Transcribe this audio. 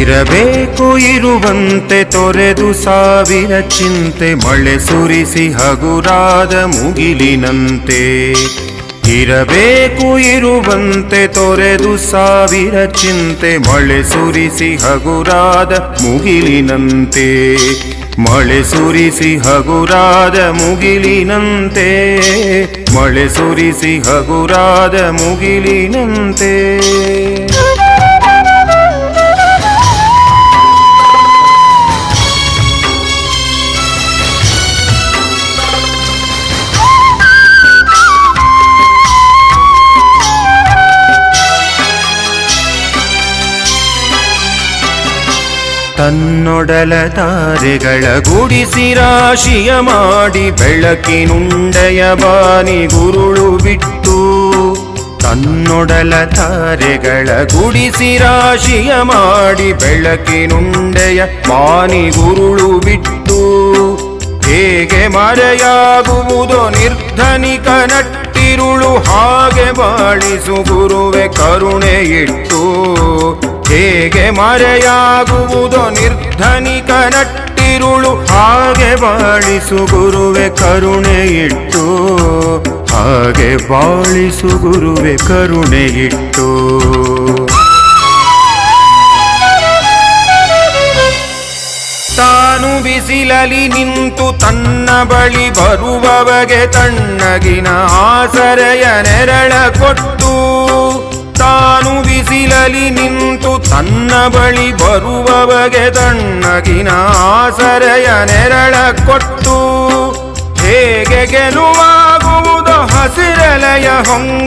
ಇರಬೇಕು ಇರುವಂತೆ ತೊರೆದು ಸಾವಿರ ಚಿಂತೆ ಮಳೆ ಸುರಿಸಿ ಹಗುರಾದ ಮುಗಿಲಿನಂತೆ. ಇರಬೇಕು ಇರುವಂತೆ ತೊರೆದು ಸಾವಿರ ಚಿಂತೆ ಮಳೆ ಸುರಿಸಿ ಹಗುರಾದ ಮುಗಿಲಿನಂತೆ. ಮಳೆ ಸುರಿಸಿ ಹಗುರಾದ ಮುಗಿಲಿನಂತೆ. ಮಳೆ ಸುರಿಸಿ ಹಗುರಾದ ಮುಗಿಲಿನಂತೆ. ತನ್ನೊಡಲ ತಾರೆಗಳ ಗುಡಿಸಿ ರಾಶಿಯ ಮಾಡಿ ಬೆಳಕಿನುಂಡೆಯ ಬಾನಿ ಗುರುಳು ಬಿಟ್ಟು. ತನ್ನೊಡಲ ತಾರೆಗಳ ಗುಡಿಸಿ ರಾಶಿಯ ಮಾಡಿ ಬೆಳಕಿನುಂಡೆಯ ಬಾನಿ ಗುರುಳು ಬಿಟ್ಟು. ಹೇಗೆ ಮರೆಯಾಗುವುದೋ ನಿರ್ಧನಿಕ ನಟ್ಟಿರುಳು ಹಾಗೆ ಬಾಳಿಸು ಗುರುವೆ ಕರುಣೆ ಇಟ್ಟು. ಹೇಗೆ ಮರೆಯಾಗುವುದೋ ನಿರ್ಧನಿಕ ನಟ್ಟಿರುಳು ಹಾಗೆ ಬಾಳಿಸು ಗುರುವೆ ಕರುಣೆ ಇಟ್ಟು. ಹಾಗೆ ಬಾಳಿಸು ಗುರುವೆ ಕರುಣೆ ಇಟ್ಟು. ತಾನು ಬಿಸಿಲಲಿ ನಿಂತು ತನ್ನ ಬಳಿ ಬರುವವಗೆ ತಣ್ಣಗಿನ ಆಸರೆಯ ನೆರಳ ಕೊಟ್ಟು. ತಾನು ಬಿಸಿಲಲಿ ನಿಂತು ತನ್ನ ಬಳಿ ಬರುವವಗೆ ತಣ್ಣಗಿನ ಆಸರೆಯ ನೆರಳ ಕೊಟ್ಟು. ಹೇಗೆ ಗೆಲುವಾಗುವುದೋ ಹಸಿರೆಲೆಯ ಹೊಂಗ